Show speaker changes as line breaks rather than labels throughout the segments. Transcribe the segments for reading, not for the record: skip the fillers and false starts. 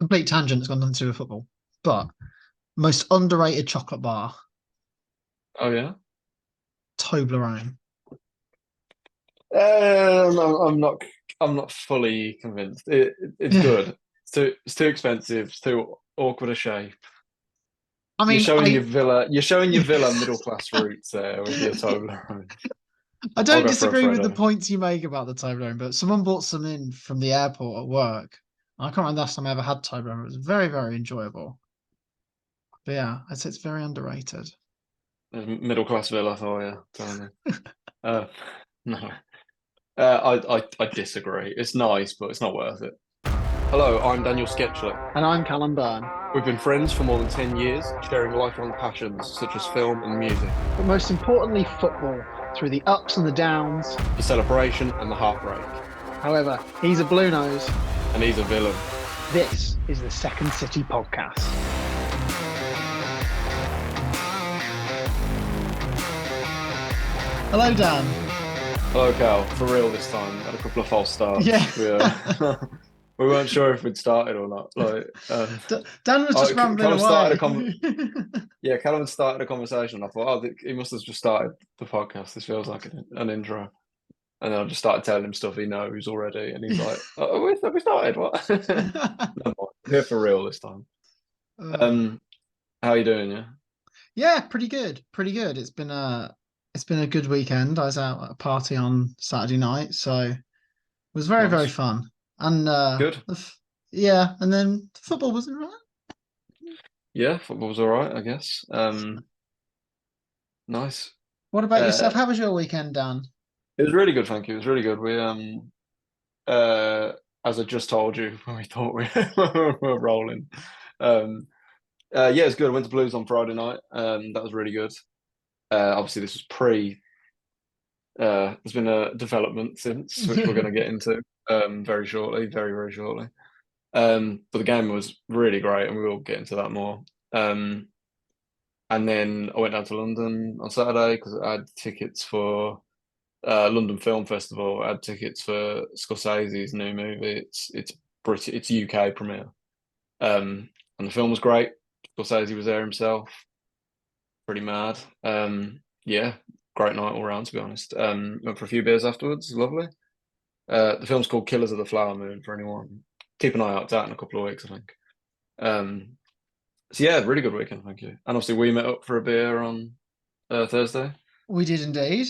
Complete tangent. It's got nothing to do with football. But most underrated chocolate bar,
Oh yeah.
Toblerone.
I'm not. I'm not fully convinced. It's
Yeah.
good. It's too expensive. It's too awkward a shape.
I
You're
mean,
showing your
I
villa. You're showing your villa middle class roots there with your Toblerone.
I
I'll
don't
go for a
disagree with the
Freddo.
points you make about the Toblerone, but someone brought some in from the airport at work. I can't remember the last time I ever had Toblerone. It was very, very enjoyable. But yeah, I'd say it's very underrated.
Middle class villa for you. Telling you. Uh, no. I disagree. It's nice, but it's not worth it. Hello, I'm Daniel Sketchley.
And I'm Callum Byrne.
We've been friends for more than 10 years, sharing lifelong passions such as film and music,
But most importantly, football, through the ups and the downs.
the celebration and the heartbreak.
However, he's a blue nose.
And he's a villain.
This is the Second City podcast. Hello, Dan.
Hello, Cal. For real this time. Had a couple of false
Yeah.
starts. We weren't sure if we'd started or not.
Dan was just rambling
Callum started a
away.
con Yeah, Callum had started a conversation. I thought, oh, he must have just started the podcast. This feels like an intro. And then I just started telling him stuff he knows already, and he's like, "Oh, have we started? What?" No more. We're here for real this time.
Oh.
Um, how you doing? Yeah,
Yeah, pretty good. Pretty good. It's been a good weekend. I was out at a party on Saturday night, so it was very, very
nice,
fun. And
good.
yeah, and then football was right.
Yeah, football was all right, I guess. Nice.
What about yourself?
Uh,
How was your weekend, Dan?
it was really good, thank you. It was really good. Uh, as I just told you when we thought we were rolling. Um, yeah, it's good. I went to Blues on Friday night. That was really good. Obviously, this was pre. There's been a development since, which we're going to get into very shortly, very, very shortly. But the game was really great, and we will get into that more. Um, and then I went down to London on Saturday because I had tickets for London Film Festival. I had tickets for Scorsese's new movie. It's British, it's UK premiere. And the film was great. Scorsese was there himself. Pretty mad. Yeah, great night all round, to be honest. Went for a few beers afterwards. Lovely. The film's called Killers of the Flower Moon for anyone. Keep an eye out. It's out in a couple of weeks, I think. Um, so yeah, really good weekend, thank you. And obviously we met up for a beer on Thursday.
We did indeed.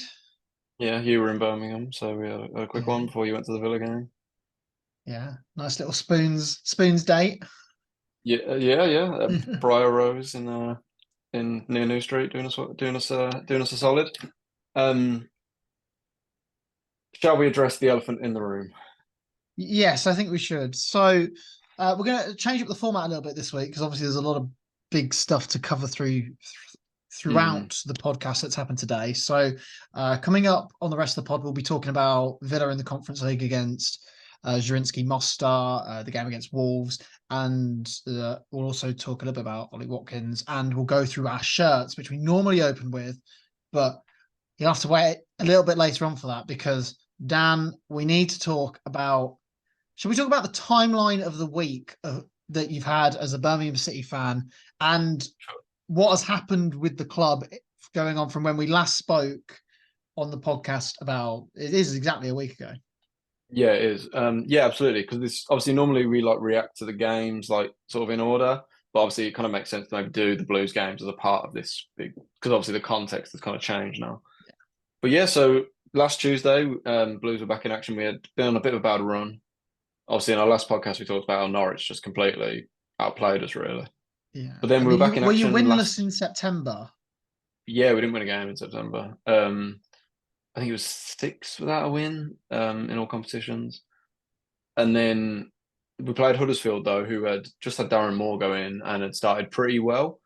Yeah, you were in Birmingham, so we had a quick
Yeah,
one before you went to the Villa game.
yeah. Nice little spoons date.
Yeah, yeah, yeah. Briar Rose in near New Street doing us a solid. Um, shall we address the elephant in the room?
Yes, I think we should. So we're going to change up the format a little bit this week because obviously there's a lot of big stuff to cover
Mm,
throughout the podcast that's happened today. So coming up on the rest of the pod, we'll be talking about Villa in the Conference League against Zrinski Mostar, the game against Wolves, and we'll also talk a little bit about Ollie Watkins, and we'll go through our shirts, which we normally open with, but you'll have to wait a little bit later on for that because Dan, we need to talk about. Should we talk about the timeline of the week that you've had as a Birmingham City fan and what has happened with the club going on from when we last spoke on the podcast about it is exactly a week ago.
yeah, it is. Yeah, absolutely. Because this obviously normally we like react to the games like sort of in order, but obviously it kind of makes sense to maybe do the Blues games as a part of this big because obviously the context has kind of changed now. But yeah, so last Tuesday, Blues were back in action. We had been on a bit of a bad run. Obviously, in our last podcast, we talked about how Norwich just completely outplayed us, really.
Yeah.
But then
I
we were
mean,
back in
were you
action
winless
last.
in September?
Yeah, we didn't win a game in September. I think it was six without a win in all competitions. And then we played Huddersfield, though, who had just had Darren Moore go in and had started pretty well.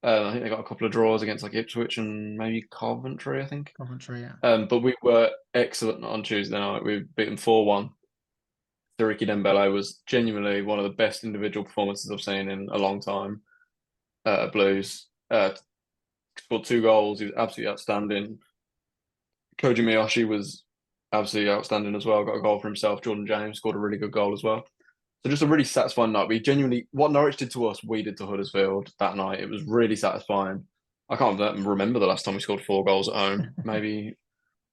I think they got a couple of draws against like Ipswich and maybe Coventry, I think.
Coventry, yeah.
But we were excellent on Tuesday night. We beat them 4-1. Ricky Dembele was genuinely one of the best individual performances I've seen in a long time at Blues. Scored two goals. He was absolutely outstanding. Koji Miyoshi was absolutely outstanding as well. Got a goal for himself. Jordan James scored a really good goal as well. So just a really satisfying night. We genuinely, what Norwich did to us, we did to Huddersfield that night. It was really satisfying. I can't remember the last time we scored 4 goals at home. Maybe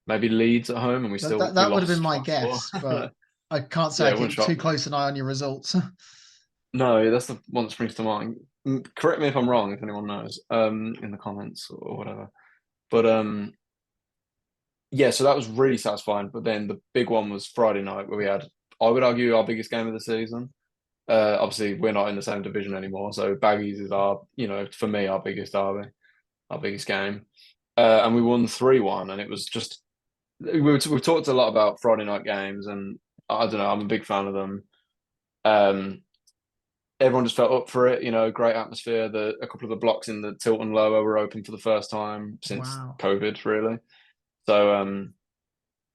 Leeds at home, and we
That would have been
lost
my
5-4.
guess, but I can't say
Yeah,
I
it wouldn't
keep too
shock me.
close an eye on your results.
No, that's the one that springs to mind. Correct me if I'm wrong, if anyone knows, in the comments or whatever. But yeah, so that was really satisfying. But then the big one was Friday night, where we had, I would argue, our biggest game of the season. Obviously, we're not in the same division anymore, so Baggies is our, for me, our biggest derby, our biggest game, and we won 3-1, and it was just we've talked a lot about Friday night games, and I don't know, I'm a big fan of them. Um, Everyone just felt up for it, great atmosphere. A couple of the blocks in the Tilton Lower were open for the first time since
Wow.
COVID, really. So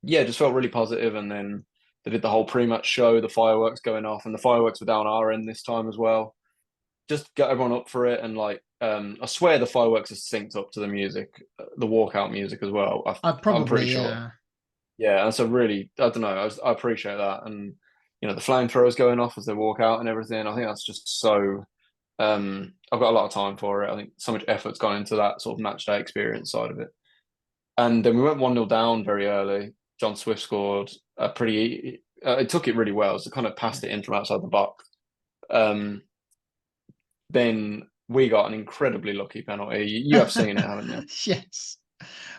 yeah, just felt really positive. And then they did the whole pre-match show, the fireworks going off, and the fireworks were down our end this time as well. Just got everyone up for it, and I swear the fireworks are synced up to the music, the walkout music as well. I'm pretty
Probably,
sure.
yeah.
Yeah, and so really, I don't know, I appreciate that, and the flamethrowers going off as they walk out and everything. I think that's just so. I've got a lot of time for it. I think so much effort's gone into that sort of match day experience side of it. And then we went 1-0 down very early. John Swift scored a pretty. It took it really well, so kind of passed it in from outside the box. Um, then we got an incredibly lucky penalty. You have seen it, haven't you?
Yes.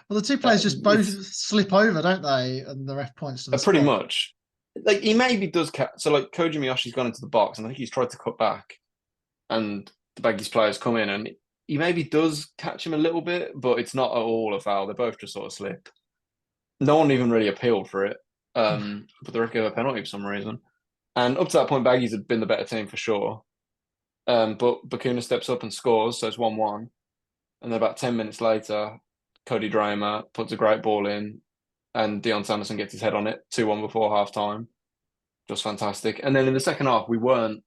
Well, the two players just both
It's
slip over, don't they? And the ref points to the
pretty
spot.
much. Like he maybe does so like Koji Miyashi's gone into the box, and I think he's tried to cut back, and the Baggies players come in, and he maybe does catch him a little bit, but it's not at all a foul. They both just sort of slip. No one even really appealed for it, but the ref gave a penalty for some reason. And up to that point, Baggies had been the better team for sure. But Bakuna steps up and scores, so it's 1-1. And then about 10 minutes later, Cody Dramer puts a great ball in, and Dion Sanderson gets his head on it, 2-1 before half time. Just fantastic. And then in the second half, we weren't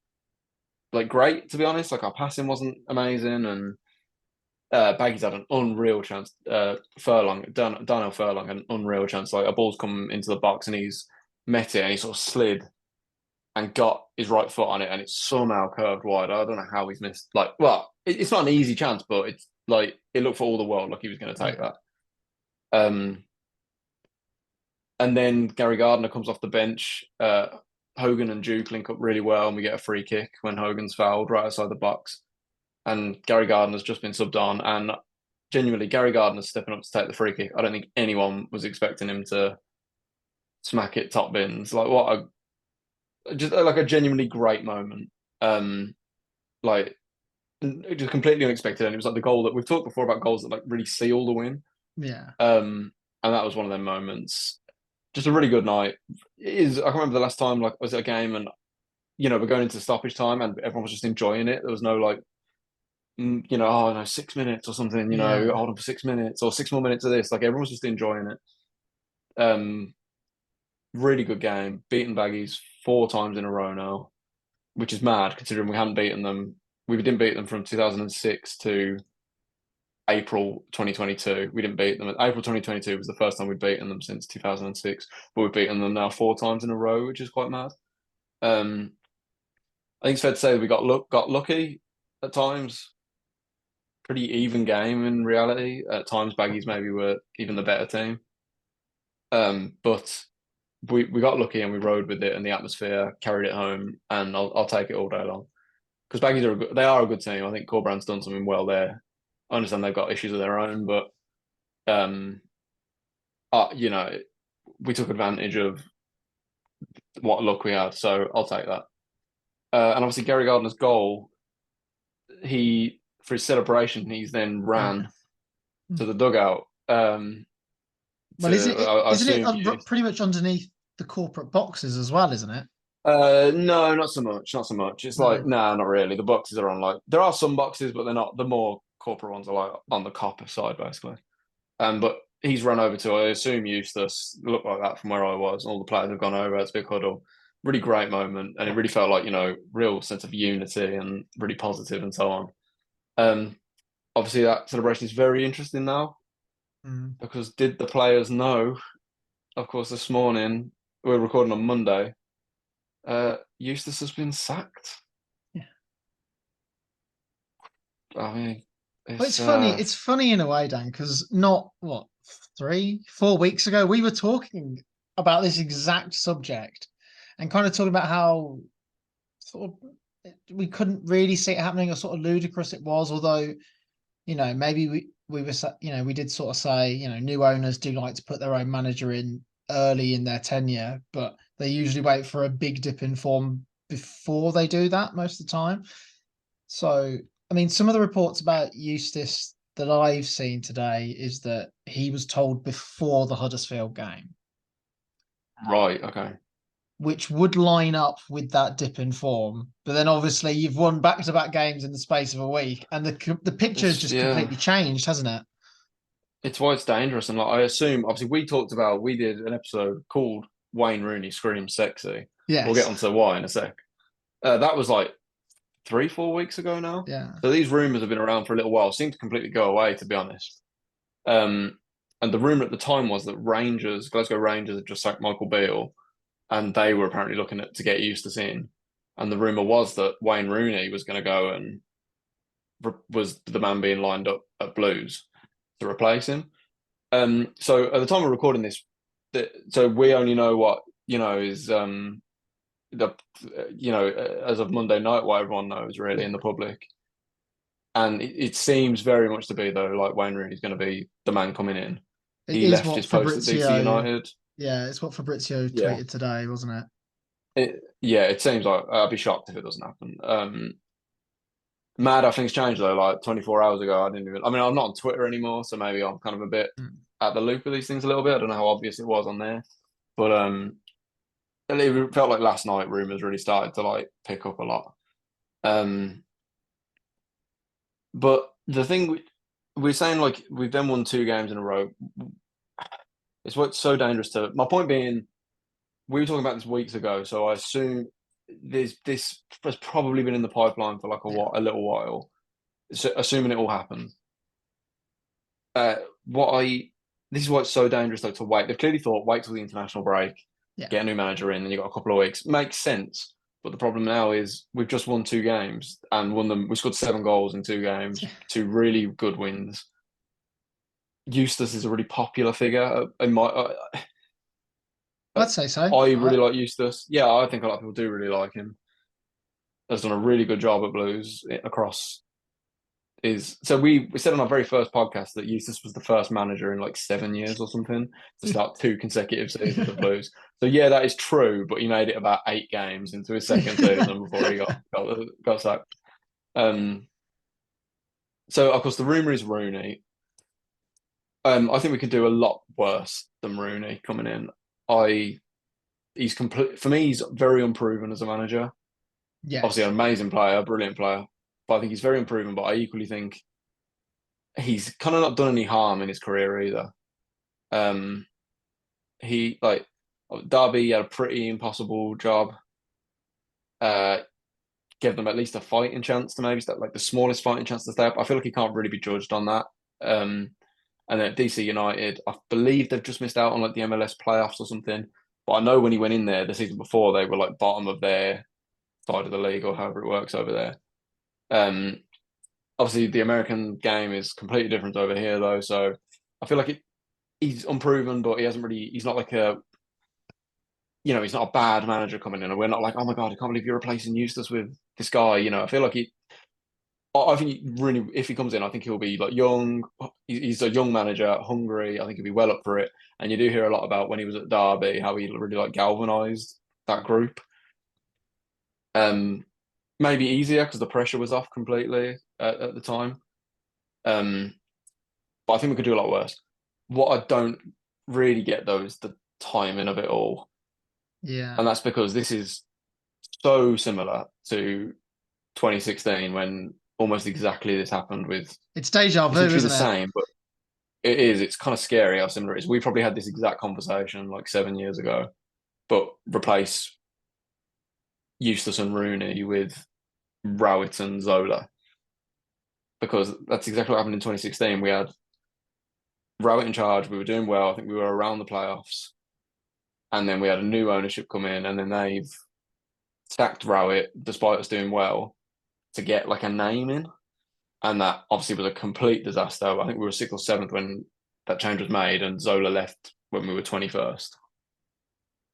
like great, to be honest. Like our passing wasn't amazing, and Baggies had an unreal chance. Darnell Furlong had an unreal chance. Like a ball's come into the box, and he's met it, and he sort of slid and got his right foot on it, and it's somehow curved wide. I don't know how he's missed. Like, well, it's not an easy chance, but it's like it looked for all the world like he was going to take
Yeah.
that. And then Gary Gardner comes off the bench. Hogan and Duke link up really well, and we get a free kick when Hogan's fouled right outside the box. And Gary Gardner's just been subbed on, and genuinely, Gary Gardner's stepping up to take the free kick. I don't think anyone was expecting him to smack it top bins. Like what just like a genuinely great moment. Like just completely unexpected, and it was like the goal that we've talked before about goals that like really seal the win.
Yeah.
And that was one of them moments. Just a really good night. I can remember the last time like was at a game, and we're going into stoppage time, and everyone was just enjoying it. There was no like, oh no, 6 minutes or something.
Yeah.
Hold on for 6 minutes or 6 more minutes of this. Like everyone was just enjoying it. Really good game. Beaten Baggies 4 times in a row now, which is mad considering we hadn't beaten them. We didn't beat them from 2006 to April 2022. We didn't beat them. April 2022 was the first time we'd beaten them since 2006, but we've beaten them now 4 times in a row, which is quite mad. I think it's fair to say that we got lucky at times. Pretty even game in reality. At times, Baggies maybe were even the better team. But we got lucky and we rode with it, and the atmosphere carried it home. And I'll take it all day long because Baggies they are a good team. I think Corbrand's done something well there. I understand they've got issues of their own, but we took advantage of what luck we had, so I'll take that. And obviously Gary Gardner's goal, for his celebration, he's then ran to the dugout.
Well, isn't it
assume
pretty much underneath the corporate boxes as well, isn't it?
No, not so much. Not so much. It's like,
No.
nah, not really. The boxes are on like there are some boxes, but they're not. The more corporate ones are like on the copper side, basically. But he's run over to, I assume, Eustace. Looked like that from where I was. All the players have gone over. It's a big huddle. Really great moment, and it really felt like real sense of unity and really positive and so on. Obviously, that celebration is very interesting now because did the players know? Of course, this morning we're recording on Monday. Eustace has been sacked.
Yeah.
I mean,
Well,
it's
it's funny in a way, Dan, because not what 3, 4 weeks ago we were talking about this exact subject and kind of talking about how sort of we couldn't really see it happening or sort of ludicrous it was, although maybe we were we did sort of say new owners do like to put their own manager in early in their tenure, but they usually wait for a big dip in form before they do that most of the time. So I mean, some of the reports about Eustace that I've seen today is that he was told before the Huddersfield game,
right. Okay.
which would line up with that dip in form. But then obviously you've won back-to-back games in the space of a week, and the picture has
It's
just
yeah.
completely changed, hasn't it?
It's why it's dangerous, and like I assume, obviously, we did an episode called Wayne Rooney screams sexy. We'll get
Yes.
onto why in a sec. That was like 3, 4 weeks ago now.
Yeah.
So these rumors have been around for a little while. Seem to completely go away, to be honest. Um, and the rumor at the time was that Glasgow Rangers, had just sacked Michael Beale, and they were apparently looking to get Eustace in. And the rumor was that Wayne Rooney was going to go and was the man being lined up at Blues to replace him. So at the time of recording this, so we only know what is the as of Monday night, what everyone knows really in the public. And it seems very much to be though like Wayne Rooney's going to be the man coming in.
It
He
is
left
what
his post at DC
Fabrizio.
United.
Yeah, it's what Fabrizio
Yeah,
tweeted today, wasn't it?
yeah. It seems like I'd be shocked if it doesn't happen. Mad how things changed though. Like 24 hours ago, I didn't even. I mean, I'm not on Twitter anymore, so maybe I'm kind of a bit
Mm.
at the loop of these things a little bit. I don't know how obvious it was on there, but it felt like last night rumors really started to like pick up a lot. Um, but the thing we're saying, like we've then won 2 games in a row. It's what's so dangerous to. My point being, we were talking about this weeks ago, so I assume this has probably been in the pipeline for like
Yeah,
a little while. So, assuming it all happened. Uh, what I This is why it's so dangerous though to wait. They've clearly thought wait till the international break,
yeah.
get a new manager in, and you got a couple of weeks. Makes sense. But the problem now is we've just won 2 games and won them. We scored 7 goals in 2 games, 2 really good wins. Eustace is a really popular figure in my.
I'd say so.
I really like Eustace. Yeah, I think a lot of people do really like him. Has done a really good job at Blues across is so we said on our very first podcast that Eustace was the first manager in like 7 years or something to start 2 consecutive seasons of Blues. So yeah, that is true, but he made it about 8 games into his second season before he got sacked. So of course the rumor is Rooney. I think we could do a lot worse than Rooney coming in. He's complete for me. He's very unproven as a manager. Obviously, an
Yes.
amazing player, brilliant player, but I think he's very unproven. But I equally think he's kind of not done any harm in his career either. Um, he like Derby had a pretty impossible job. Uh, Gave them at least a fighting chance to maybe step like the smallest fighting chance to stay up. I feel like he can't really be judged on that. And then at DC United, I believe they've just missed out on like the MLS playoffs or something. But I know when he went in there the season before, they were like bottom of their side of the league or however it works over there. Um, Obviously the American game is completely different over here though, so I feel like he's unproven, but he hasn't really. He's not like he's not a bad manager coming in, and we're not like, oh my god, I can't believe you're replacing Eustace with this guy. I feel like I think really, if he comes in, I think he'll be like young. He's a young manager, hungry. I think he'll be well up for it. And you do hear a lot about when he was at Derby, how he really like galvanized that group. Um, Maybe easier because the pressure was off completely at the time. Um, but I think we could do a lot worse. What I don't really get though is the timing of it all,
Yeah.
and that's because this is so similar to 2016 when almost exactly this happened with.
It's deja
It's
vu,
literally the
isn't it?
same, but it is. It's kind of scary how similar it is. We probably had this exact conversation like 7 years ago, but replace Eustace and Rooney with Rowett and Zola because that's exactly what happened in 2016. We had Rowett in charge. We were doing well. I think we were around the playoffs, and then we had a new ownership come in, and then they've sacked Rowett despite us doing well to get like a name in, and that obviously was a complete disaster. I think we were sixth or seventh when that change was made, and Zola left when we were 21st.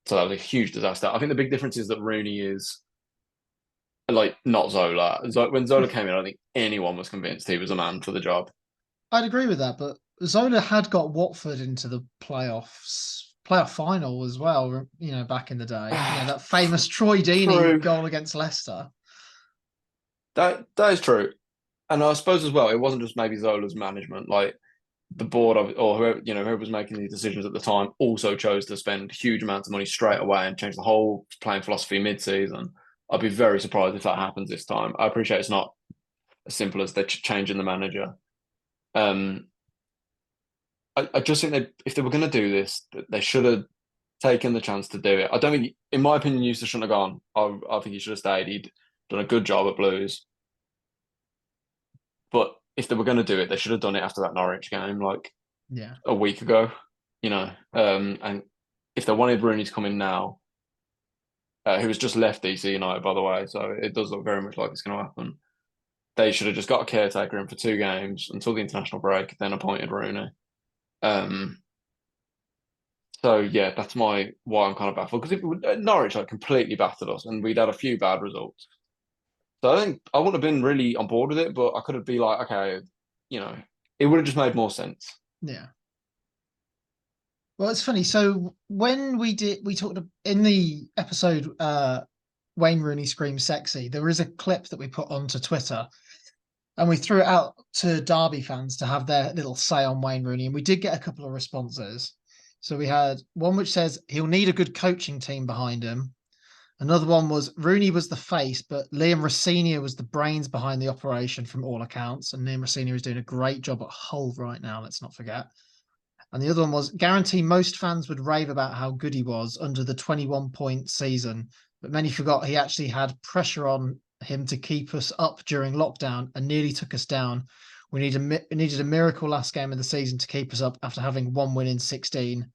So that was a huge disaster. I think the big difference is that Rooney is like not Zola. When Zola came in, I don't think anyone was convinced he was a man for the job.
I'd agree with that, but Zola had got Watford into the playoff final as well, back in the day. That famous Troy Deeney
True.
goal against Leicester.
That is true. And I suppose as well, it wasn't just maybe Zola's management. Like the board of or whoever whoever was making these decisions at the time also chose to spend huge amounts of money straight away and change the whole playing philosophy mid-season. I'd be very surprised if that happens this time. I appreciate it's not as simple as they're changing the manager. Um, I just think if they were going to do this, they should have taken the chance to do it. I don't think, in my opinion, Eustace shouldn't have gone. I think he should have stayed. He'd done a good job at Blues. But if they were going to do it, they should have done it after that Norwich game, like
Yeah.
a week ago, And if they wanted Rooney to come in now, who has just left DC United, by the way, so it does look very much like it's going to happen. They should have just got a caretaker in for 2 games until the international break, then appointed Rooney. Um, so yeah, that's why I'm kind of baffled because if Norwich like completely battered us and we'd had a few bad results. So I think I wouldn't have been really on board with it, but I could have been like, okay, it would have just made more sense.
Yeah. Well, it's funny. So when we talked in the episode, Wayne Rooney screams sexy. There is a clip that we put onto Twitter, and we threw it out to Derby fans to have their little say on Wayne Rooney, and we did get a couple of responses. So we had one which says he'll need a good coaching team behind him. Another one was Rooney was the face, but Liam Rosenior was the brains behind the operation from all accounts, and Liam Rosenior is doing a great job at Hull right now. Let's not forget. And the other one was guarantee most fans would rave about how good he was under the 21-point season, but many forgot he actually had pressure on him to keep us up during lockdown and nearly took us down. We needed a miracle last game of the season to keep us up after having one win in 16. ...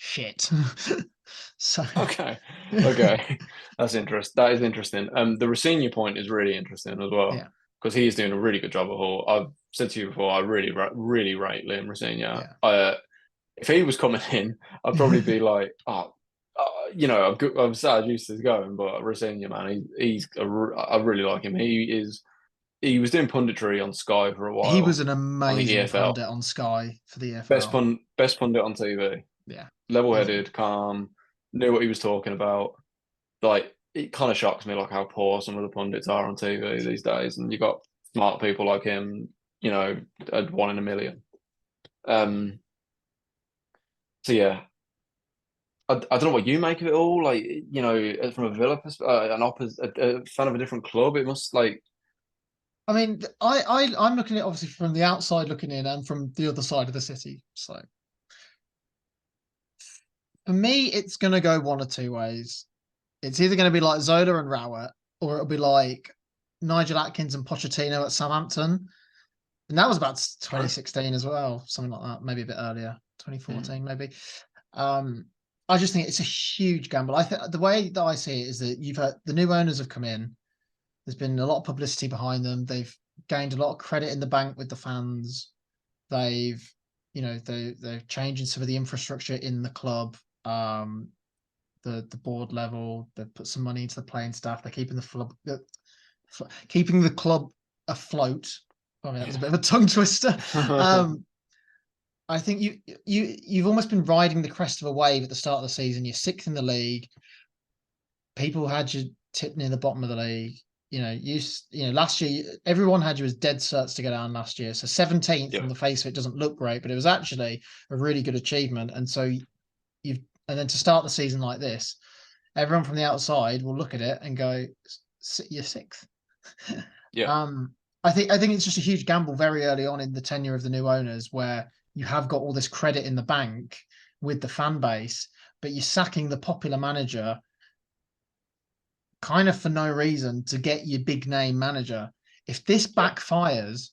Shit. So
Okay, that's interesting. That is interesting. The Rosenior point is really interesting as well
yeah,
because he is doing a really good job at Hull. I've said to you before, I really rate Liam Rosenior.
yeah.
If he was coming in, I'd probably be like, I'm sad Eustace is going, but Rosenior, man, I really like him. He was doing punditry on Sky for a
He was
while
an
on the
amazing
EFL.
pundit on Sky for the EFL.
Best pundit on TV.
Yeah.
Level-headed, calm, knew what he was talking about. Like it kind of shocks me, like how poor some of the pundits are on TV these days, and you got smart people like him, at 1 in a million. Um, so yeah, I don't know what you make of it all. Like from a Villa perspective, a fan of a different club, it must like
I mean, I'm looking at it obviously from the outside looking in and from the other side of the city. So for me, it's going to go one or two ways. It's either going to be like Zola and Rowett, or it'll be like Nigel Atkins and Pochettino at Southampton. And that was about 2016 as well, something like that, maybe a bit earlier, 2014 maybe. I just think it's a huge gamble. I think the way that I see it is that you've had the new owners have come in. There's been a lot of publicity behind them. They've gained a lot of credit in the bank with the fans. They've, they're changing some of the infrastructure in the club. The board level. They've put some money into the playing staff. They're keeping the club afloat. I mean, that was a bit of a tongue twister. I think you've almost been riding the crest of a wave at the start of the season. You're sixth in the league. People had you tipped near the bottom of the league. Last year everyone had you as dead certs to go down last year. So 17th
yeah,
on the face of it doesn't look great, but it was actually a really good achievement. And so and then to start the season like this, everyone from the outside will look at it and go, "You're sixth."
yeah,
I think it's just a huge gamble very early on in the tenure of the new owners, where you have got all this credit in the bank with the fan base, but you're sacking the popular manager kind of for no reason to get your big name manager. If this backfires,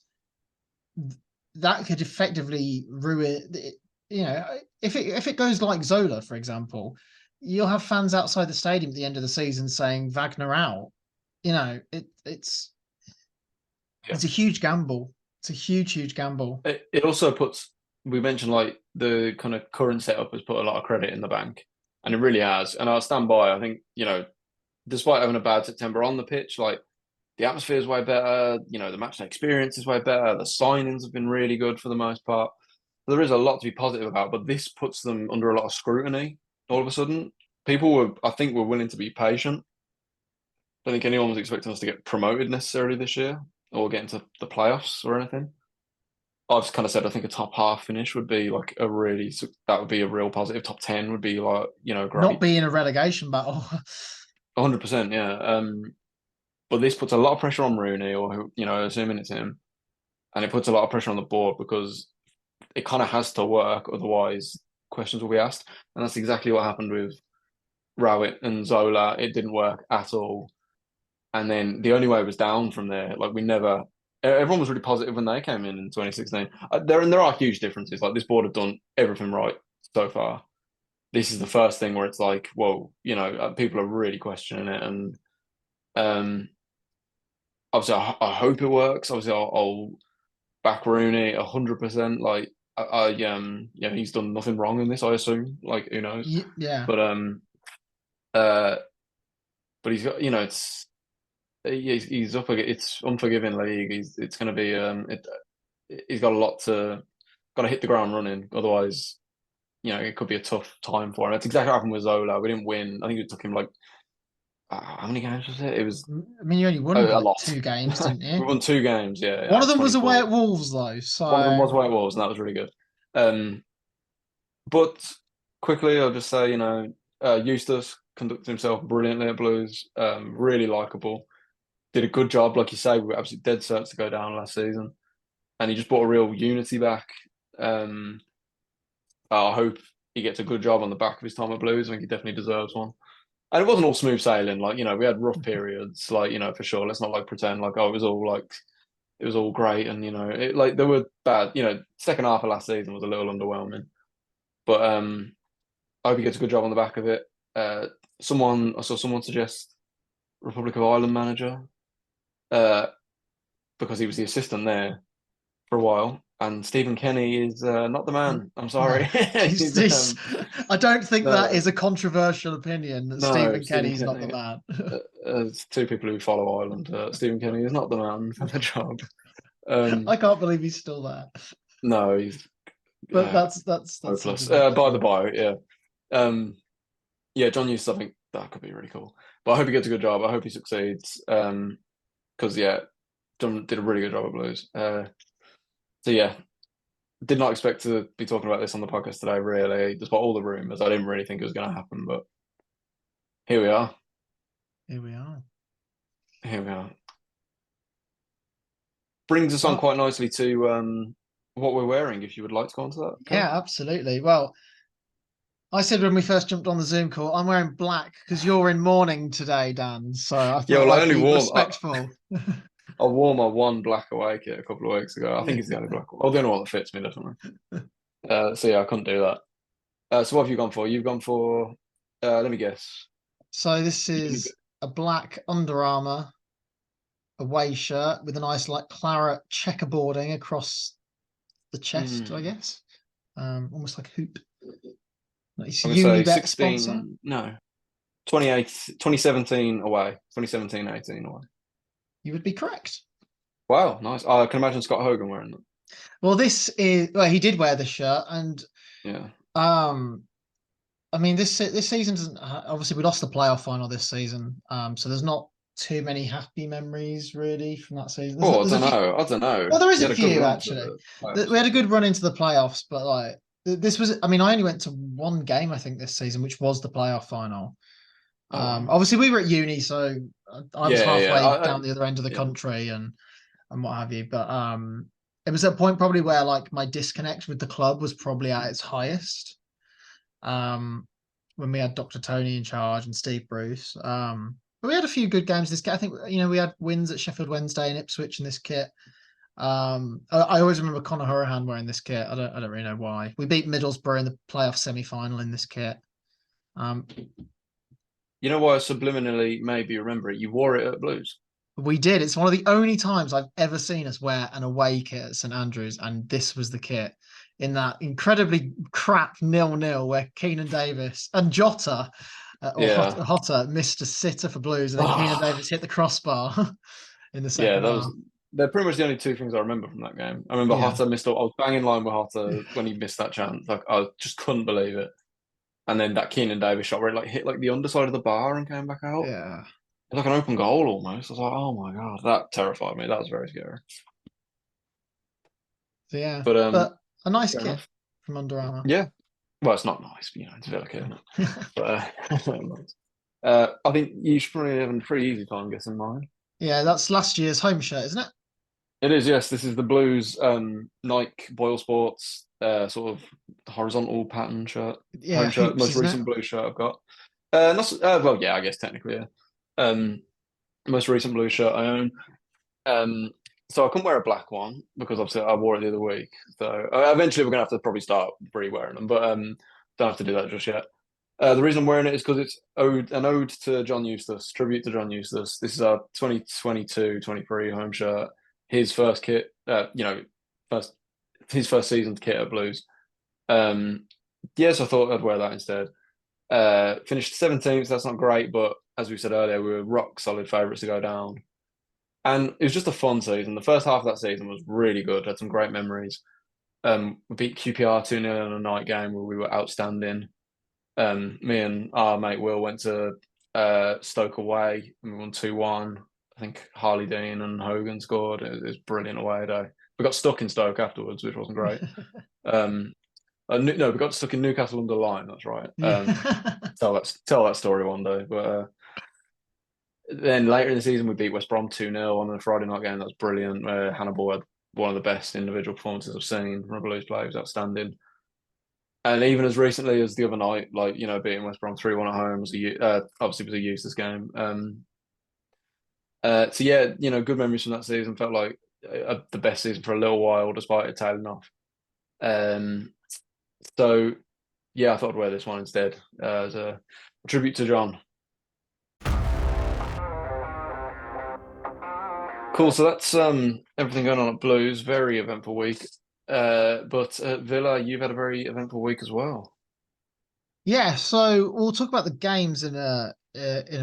that could effectively ruin. If it goes like Zola, for example, you'll have fans outside the stadium at the end of the season saying Wagner out. You know,
Yeah.
it's a huge gamble. It's a huge gamble.
It also puts, we mentioned like the kind of current setup has put a lot of credit in the bank, and it really has. And I'll stand by. I think, despite having a bad September on the pitch, like the atmosphere is way better. The match experience is way better. The signings have been really good for the most part. There is a lot to be positive about, but this puts them under a lot of scrutiny all of a sudden. I think, were willing to be patient. I don't think anyone was expecting us to get promoted necessarily this year or get into the playoffs or anything. I've just kind of said I think a top half finish would be like that would be a real positive. Top 10 would be like,
Not
great.
being a relegation battle.
100%, yeah. But this puts a lot of pressure on Rooney, or assuming it's him, and it puts a lot of pressure on the board because it kind of has to work, otherwise questions will be asked. And that's exactly what happened with Rowett and Zola. It didn't work at all. And then the only way was down from there. Like everyone was really positive when they came in 2016. There are huge differences. Like this board have done everything right so far. This is the first thing where it's like, whoa, people are really questioning it. And obviously, I hope it works. Obviously, I'll back Rooney 100%. Like, he's done nothing wrong in this. I assume. Like, who knows?
Yeah.
But uh, but he's got, he's up. It's unforgiving league. It's going to be he's got a lot got to hit the ground running. Otherwise, it could be a tough time for him. That's exactly what happened with Zola. We didn't win. I think it took him like how many games was it? It was
I mean, you only won
a
like
lot.
2 games, didn't
We
you?
won 2 games. Yeah,
One
out
of
of
them was away
24.
at Wolves, though.
One of them
So
was where it was, and that was really good. But quickly, I'll just say, Eustace conducted himself brilliantly at Blues. Really likable. Did a good job, like you say. We were absolutely dead certs to go down last season, and he just brought a real unity back. Um, I hope he gets a good job on the back of his time at Blues. I think he definitely deserves one. And it wasn't all smooth sailing. Like, we had rough periods, like, for sure. Let's not like pretend like, oh, it was all great. And, there were bad, second half of last season was a little underwhelming. But I hope he gets a good job on the back of it. I saw someone suggest Republic of Ireland manager, uh, because he was the assistant there for a while. And Stephen Kenny is not the man. I'm
no,
sorry. He's,
I don't think that
no,
is a controversial opinion that
no,
Stephen
Stephen
Kenny's not the
Kenny.
man.
As two people who follow Ireland, Stephen Kenny is not the man for the job.
I can't believe he's still there.
No, he's
But
uh,
that's such a
hopeless.
different
By the
thing.
by, yeah, yeah. John Eustace, I think that could be really cool. But I hope he gets a good job. I hope he succeeds. Because yeah, John did a really good job at Blues. So yeah, did not expect to be talking about this on the podcast today. Really, despite all the rumors, I didn't really think it was going to happen. But here we are.
Here we are.
Here we are. Brings us on
Well,
quite nicely to what we're wearing. If you would like to go on to that, Cam.
yeah, absolutely. Well, I said when we first jumped on the Zoom call, I'm wearing black because you're in mourning today, Dan. So I
Yeah,
thought
well, I
I'd
only
be
wore
respectful.
I wore my one black away kit a couple of weeks ago. I think
Yeah.
it's the only black one. Well, the only one that fits me definitely. So yeah, I couldn't do that. So what have you gone for? You've gone for let me guess.
So this is a black Under Armour away shirt with a nice like claret checkerboarding across the chest, I
Hmm.
guess. Almost like a hoop. Nice
I'm gonna say
Unibet sponsor.
16, no, 28, 2017 away, 2017-18 away.
You would be correct.
Wow, nice. I can imagine Scott Hogan wearing that.
Well, he did wear the shirt, and
Yeah.
um, I mean this season doesn't obviously we lost the playoff final this season, so there's not too many happy memories really from that season.
Oh, I
There's a
don't
few.
know. I don't know.
Well, there is
He
a
had a good
few
run to
actually.
the playoffs.
We had a good run into the playoffs, but like this was, I mean, I only went to one game I think this season, which was the playoff final.
Oh wow.
Obviously we were at uni, so I was
Yeah, yeah.
halfway down the other end of the
Yeah.
country and what have you. But it was at a point probably where like my disconnect with the club was probably at its highest. Um, when we had Dr. Tony in charge and Steve Bruce. But we had a few good games this kit. I think we had wins at Sheffield Wednesday and Ipswich in this kit. I always remember Conor Hourihane wearing this kit. I don't really know why. We beat Middlesbrough in the playoff semi-final in this kit.
You know why I subliminally maybe remember it? You wore it at Blues.
We did. It's one of the only times I've ever seen us wear an away kit at St Andrews, and this was the kit in that incredibly crap 0-0 where Keenan Davis and Jota or
Yeah.
Hotter missed a sitter for Blues, and then Keenan Davis hit the crossbar in the
Yeah,
second
that
half.
was they're pretty much the only two things I remember from that game. I remember
Yeah,
Hotter missed. I was bang in line with Hotter when he missed that chance. Like I just couldn't believe it. And then that Keenan Davis shot where it like hit like the underside of the bar and came back out.
yeah.
It's like an open goal almost. I was like, oh my god, that terrified me. That was very scary.
So yeah,
But
but a nice
fair
kit
enough.
from Under Armour.
Yeah. Well, it's not nice, but it's Villa kit, isn't it? But I think you should probably have a pretty easy time guessing mine.
Yeah, that's last year's home shirt, isn't it?
It is, yes. This is the Blues Nike Boyle Sports sort of horizontal pattern shirt,
Yeah,
home shirt,
hoops,
most
isn't it?
recent blue shirt I've got. Well, yeah, I guess technically, yeah. Um, most recent blue shirt I own. So I couldn't wear a black one because obviously I wore it the other week. So eventually we're gonna have to probably start re-wearing them, but don't have to do that just yet. The reason I'm wearing it is because it's an ode to John Eustace, tribute to John Eustace. This is our 2022-23 home shirt. His first kit, first his first season kit at Blues. Yes, I thought I'd wear that instead. Finished 17th. That's not great, but as we said earlier, we were rock solid favourites to go down. And it was just a fun season. The first half of that season was really good. Had some great memories. We beat QPR 2-0 in a night game where we were outstanding. Me and our mate Will went to Stoke away and we won 2-1. I think Harley Dean and Hogan scored. It was brilliant away day. We got stuck in Stoke afterwards, which wasn't great. No, we got stuck in Newcastle under Line. That's right.
Yeah.
Tell that story one day. But then later in the season, we beat West Brom 2-0 on a Friday night game. That was brilliant. Hannibal had one of the best individual performances I've seen from a Blues player. He was outstanding. And even as recently as the other night, beating West Brom 3-1 at home was obviously was a Eustace game. So yeah, good memories from that season. Felt like the best season for a little while, despite it tailing off. So yeah, I thought I'd wear this one instead as a tribute to John. Cool. So that's everything going on at Blues. Very eventful week. But at Villa, you've had a very eventful week as well.
Yeah, so we'll talk about the games in a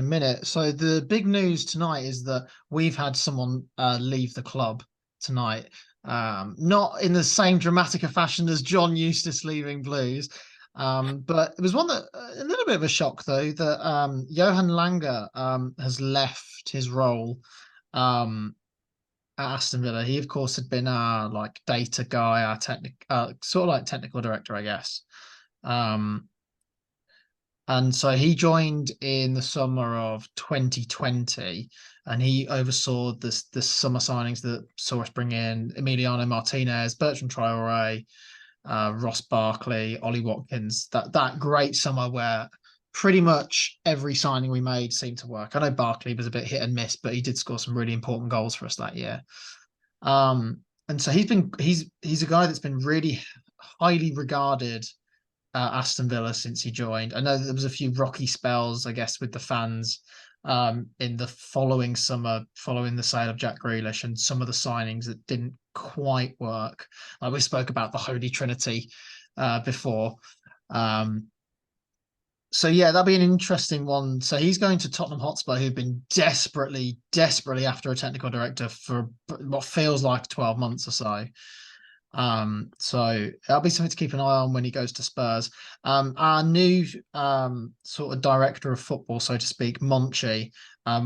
minute. So the big news tonight is that we've had someone leave the club tonight. Not in the same dramatic a fashion as John Eustace leaving Blues. But it was one that a little bit of a shock though that Johan Langer has left his role at Aston Villa. He of course had been our like data guy, our sort of like technical director, I guess. And so he joined in the summer of 2020, and he oversaw the summer signings that saw us bring in Emiliano Martinez, Bertrand Traore, Ross Barkley, Ollie Watkins. That great summer where pretty much every signing we made seemed to work. I know Barkley was a bit hit and miss, but he did score some really important goals for us that year. And so he's a guy that's been really highly regarded Aston Villa since he joined. I know that there was a few rocky spells, I guess, with the fans in the following summer, following the sale of Jack Grealish and some of the signings that didn't quite work. Like we spoke about the Holy Trinity before. So yeah, that'll be an interesting one. So he's going to Tottenham Hotspur, who've been desperately after a technical director for what feels like 12 months or so. So that'll be something to keep an eye on when he goes to Spurs. Our new sort of director of football, so to speak, Monchi,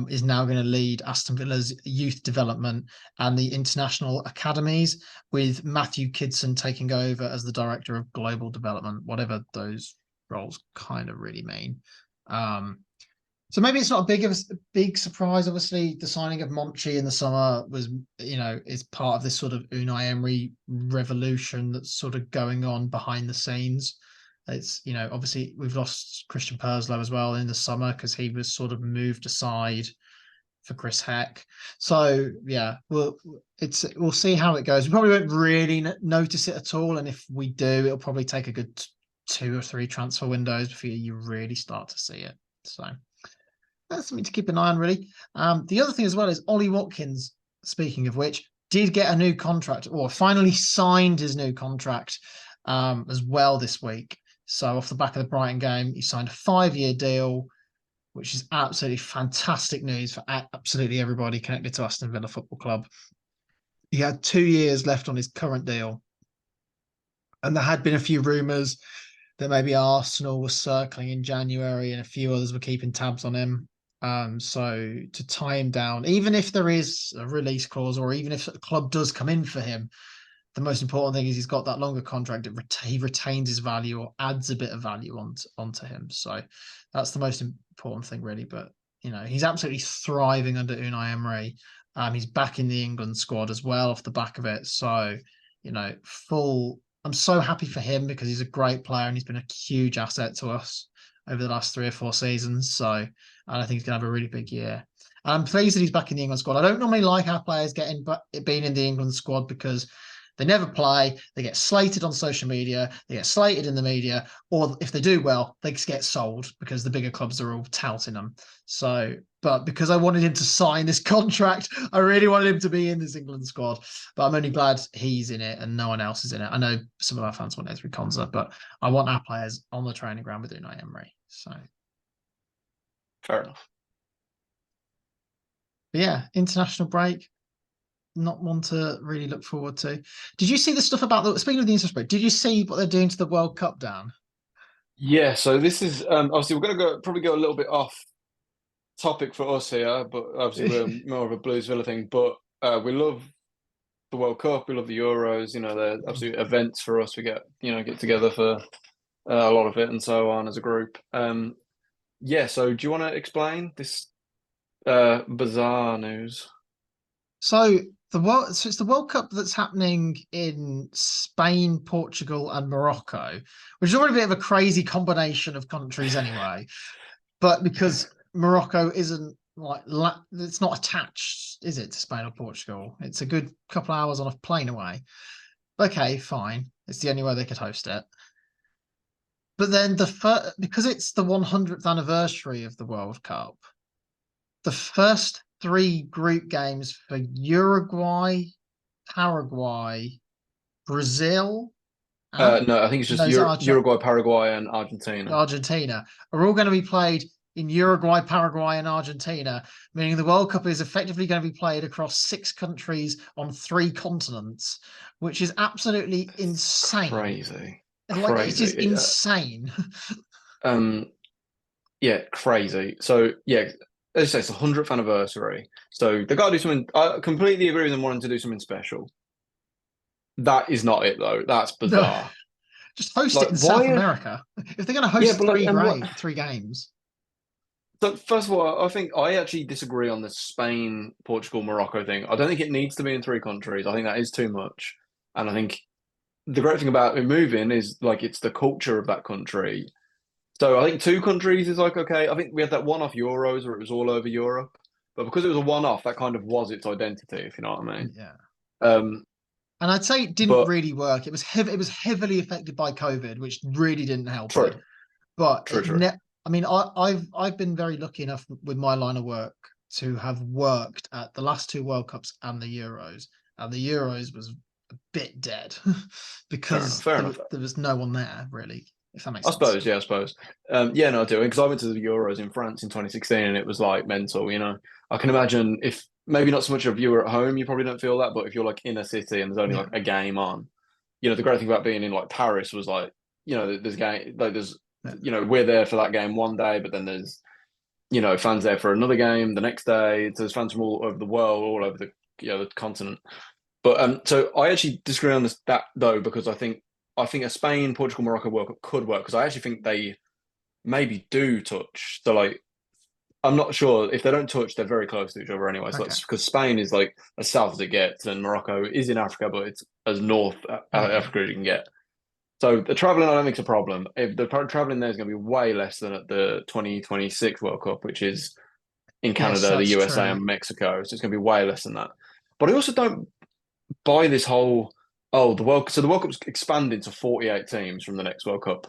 is now going to lead Aston Villa's youth development and the international academies, with Matthew Kidson taking over as the director of global development, whatever those roles kind of really mean. So maybe it's not a big surprise. Obviously, the signing of Monchi in the summer was, is part of this sort of Unai Emery revolution that's sort of going on behind the scenes. It's, obviously we've lost Christian Perslow as well in the summer because he was sort of moved aside for Chris Heck. So yeah, we'll see how it goes. We probably won't really notice it at all, and if we do, it'll probably take a good 2 or 3 transfer windows before you really start to see it. So that's something to keep an eye on, really. The other thing as well is Ollie Watkins, speaking of which, did get a new contract, or finally signed his new contract as well this week. So off the back of the Brighton game, he signed a 5-year deal, which is absolutely fantastic news for absolutely everybody connected to Aston Villa Football Club. He had 2 years left on his current deal. And there had been a few rumours that maybe Arsenal was circling in January and a few others were keeping tabs on him. So to tie him down, even if there is a release clause or even if the club does come in for him, the most important thing is he's got that longer contract. He retains his value or adds a bit of value onto him. So that's the most important thing, really. But, he's absolutely thriving under Unai Emery. He's back in the England squad as well off the back of it. So, I'm so happy for him because he's a great player and he's been a huge asset to us over the last 3 or 4 seasons. So, and I think he's going to have a really big year. And I'm pleased that he's back in the England squad. I don't normally like our players being in the England squad because they never play. They get slated on social media. They get slated in the media. Or if they do well, they just get sold because the bigger clubs are all touting them. So, but because I wanted him to sign this contract, I really wanted him to be in this England squad. But I'm only glad he's in it and no one else is in it. I know some of our fans want Ezri Konsa, but I want our players on the training ground with Unai Emery. So,
fair enough.
But yeah, international break. Not one to really look forward to. Did you see the stuff about speaking of the international break? Did you see what they're doing to the World Cup, Dan?
Yeah, so this is obviously we're going to probably go a little bit off topic for us here, but obviously we're more of a Blues Villa thing. But we love the World Cup, we love the Euros. They're absolute events for us. We get together for a lot of it and so on as a group. Yeah. So do you want to explain this bizarre news?
So it's the World Cup that's happening in Spain, Portugal, and Morocco, which is already a bit of a crazy combination of countries anyway. But because Morocco isn't it's not attached, is it, to Spain or Portugal? It's a good couple of hours on a plane away. Okay, fine. It's the only way they could host it. But then because it's the 100th anniversary of the World Cup, the first 3 group games for Uruguay, Paraguay, Brazil,
No, I think it's just Uruguay, Paraguay, and Argentina.
Argentina are all going to be played in Uruguay, Paraguay, and Argentina, meaning the World Cup is effectively going to be played across 6 countries on 3 continents, which is absolutely insane.
Crazy.
It's just insane.
Yeah, crazy. So yeah, as you say, it's the 100th anniversary. So they got to do something. I completely agree with them wanting to do something special. That is not it though. That's bizarre.
No, just host it in South America. If they're going to host 3 games.
So first of all, I think I actually disagree on the Spain, Portugal, Morocco thing. I don't think it needs to be in 3 countries. I think that is too much. And I think the great thing about it moving is it's the culture of that country. So I think 2 countries is okay. I think we had that one-off Euros where it was all over Europe, but because it was a one-off, that kind of was its identity, if you know what I mean.
Yeah.
And
I'd say it didn't really work. It was heavily affected by COVID, which really didn't help
true.
it. But
true.
I've been very lucky enough with my line of work to have worked at the last 2 World Cups and the Euros, and the Euros was a bit dead because
fair enough.
There was no one there really. If that makes
sense. I suppose. Yeah, no, I do. Because I went to the Euros in France in 2016 and it was mental, I can imagine if maybe not so much if you were at home, you probably don't feel that, but if you're in a city and there's only a game on, the great thing about being in Paris was there's game, there's, we're there for that game one day, but then there's, fans there for another game the next day. So there's fans from all over the world, all over the continent. But so I actually disagree on that though, because I think a Spain, Portugal, Morocco World Cup could work because I actually think they maybe do touch. So I'm not sure if they don't touch, they're very close to each other anyway. So because Spain is as south as it gets, and Morocco is in Africa, but it's as north Africa as you can get. So the traveling, I don't think is a problem. If the traveling there is going to be way less than at the 2026 World Cup, which is in Canada, the USA, and Mexico. So it's going to be way less than that. But I also don't buy this whole the World Cup's expanding to 48 teams from the next World Cup.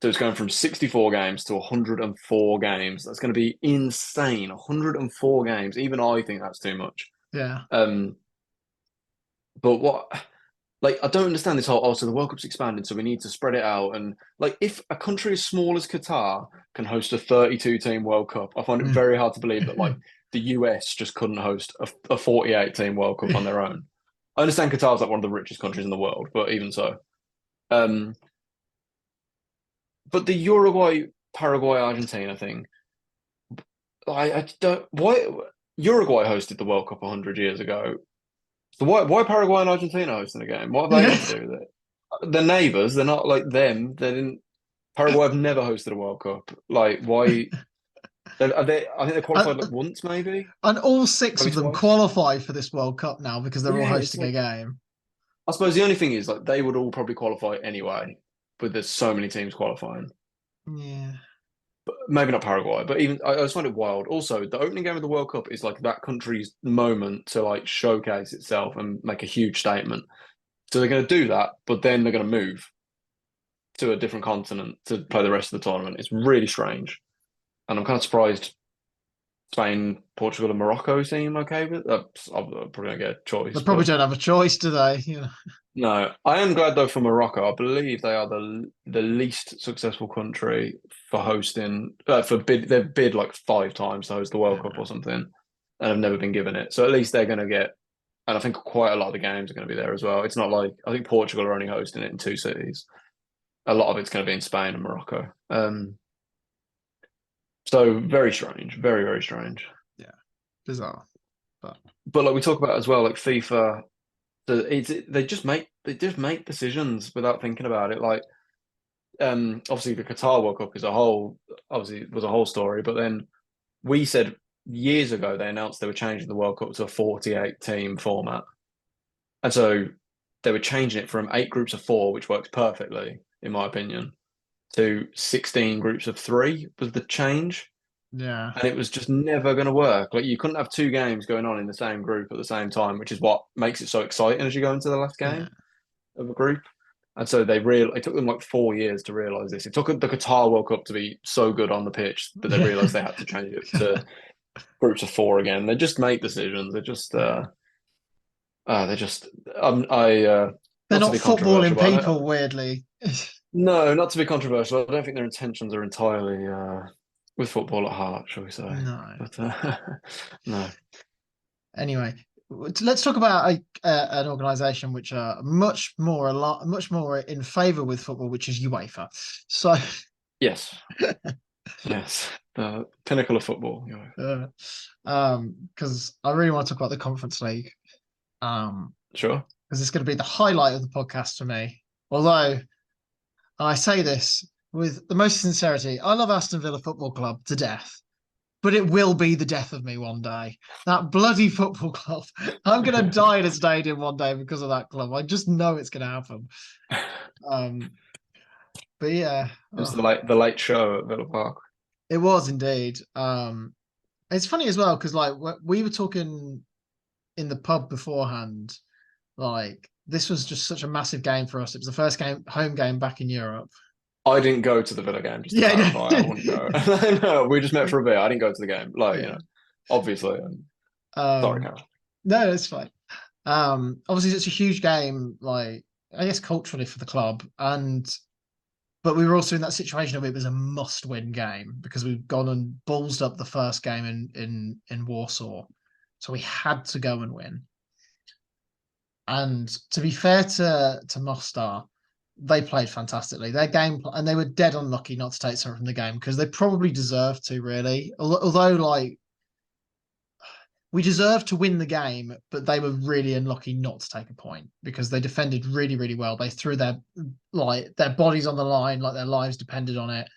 So it's going from 64 games to 104 games. That's going to be insane. 104 games. Even I think that's too much.
Yeah.
Um, but what, like, I don't understand this whole, oh, so the World Cup's expanded, so we need to spread it out. And like, if a country as small as Qatar can host a 32 team World Cup, I find it very hard to believe that like the US just couldn't host a 48 team World Cup on their own. I understand Qatar's like one of the richest countries in the world, but even so. Um, but the Uruguay, Paraguay, Argentina thing, I don't, why, Uruguay hosted the World Cup 100 years ago. So why Paraguay and Argentina hosting a game? What have they got to do with it? They're neighbours. They're not like them. They didn't. Paraguay have never hosted a World Cup. Like why? Are they? I think they qualified
And,
like once, maybe
all six
maybe
of them
twice.
qualify for this World Cup now because they're all
Yeah, it's
hosting a
like
game.
I suppose the only thing is like they would all probably qualify anyway, but there's so many teams qualifying.
Yeah.
But maybe not Paraguay, but even I just find it wild. Also, the opening game of the World Cup is like that country's moment to like showcase itself and make a huge statement. So they're going to do that, but then they're going to move to a different continent to play the rest of the tournament. It's really strange, and I'm kind of surprised Spain, Portugal, and Morocco seem okay with it. I'm probably gonna get a
They
choice,
probably
but
don't have a choice, do they? You know.
no, I am glad though for Morocco. I believe they are the least successful country for hosting for bid. They've bid like 5 times to host the World Cup
Yeah.
or something, and have never been given it. So at least they're going to get. And I think quite a lot of the games are going to be there as well. It's not like I think Portugal are only hosting it in 2 cities. A lot of it's going to be in Spain and Morocco. So very strange, very very strange.
Yeah. Bizarre. But
But like we talk about as well, like FIFA, they just make decisions without thinking about it. Like obviously the Qatar World Cup is a whole obviously was a whole story, but then we said years ago they announced they were changing the World Cup to a 48 team format, and so they were changing it from 8 groups of 4, which works perfectly in my opinion, to 16 groups of 3 was the change.
yeah.
And it was just never going to work. Like you couldn't have 2 games going on in the same group at the same time, which is what makes it so exciting as you go into the last
Yeah.
game of a group. And so it took them like 4 years to realize this. It took the Qatar World Cup to be so good on the pitch that they realized they had to change it to groups of 4 again. They just make decisions.
Yeah.
They just, I,
They're
not to
not
be controversial,
footballing
but
people, weirdly.
no, not to be controversial. I don't think their intentions are entirely with football at heart, shall we say?
No.
But no.
Anyway, let's talk about an organisation which are much more in favour with football, which is UEFA. So,
Yes. Yes, the pinnacle of football.
because I really want to talk about the Conference League,
Sure.
because it's going to be the highlight of the podcast for me. Although I say this with the most sincerity, I love Aston Villa Football Club to death. But it will be the death of me one day. That bloody football club. I'm going to die in a stadium one day because of that club. I just know it's going to happen. Um, but yeah,
It's the late show at Villa Park.
it was indeed. It's funny as well because like we were talking in the pub beforehand. Like this was just such a massive game for us. It was the first home game back in Europe.
I didn't go to the Villa game, just to
Yeah,
clarify. I wouldn't go. No, we just met for a bit. I didn't go to the game. Like,
yeah.
obviously. Sorry,
Um,
Carol.
no, it's fine. Obviously it's a huge game, like I guess culturally for the club, but we were also in that situation of it was a must-win game because we've gone and ballsed up the first game in Warsaw, so we had to go and win. And to be fair to Mostar, they played fantastically. Their game and they were dead unlucky not to take something from the game because they probably deserved to really. Although like we deserved to win the game, but they were really unlucky not to take a point because they defended really, really well. They threw their bodies on the line, like their lives depended on it.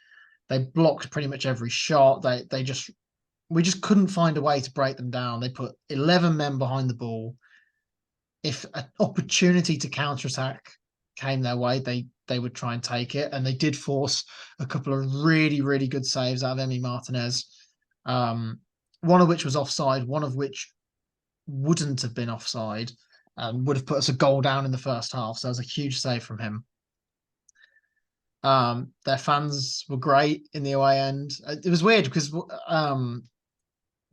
They blocked pretty much every shot. We just couldn't find a way to break them down. They put 11 men behind the ball. If an opportunity to counterattack came their way, they would try and take it. And they did force a couple of really, really good saves out of Emi Martinez. One of which was offside, one of which wouldn't have been offside, would have put us a goal down in the first half. So that was a huge save from him. Their fans were great in the away end. It was weird because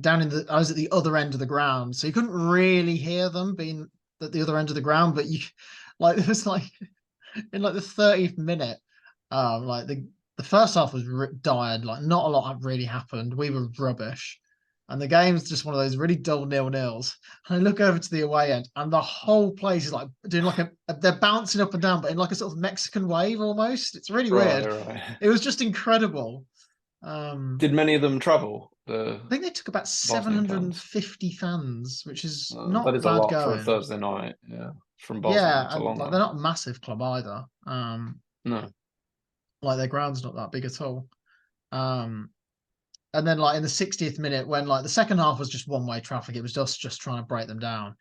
down I was at the other end of the ground, so you couldn't really hear them being at the other end of the ground. But you, like, it was like in like the 30th minute, like the first half was dire. Like, not a lot had really happened. We were rubbish. And the game's just one of those really dull 0-0s. And I look over to the away end, and the whole place is like doing like they're bouncing up and down, but in like a sort of Mexican wave almost. It's really weird.
Right.
It was just incredible.
Did many of them travel? The
I think they took about
Bosnian fans.
750 fans, which is
That
not
is a
bad
lot for a
going.
Thursday night. Yeah, from Bosnia,
Yeah,
it's a
and
long
like
one.
they're not a massive club either.
No.
Like their ground's not that big at all. Um, and then like in the 60th minute, when like the second half was just one-way traffic, it was just trying to break them down.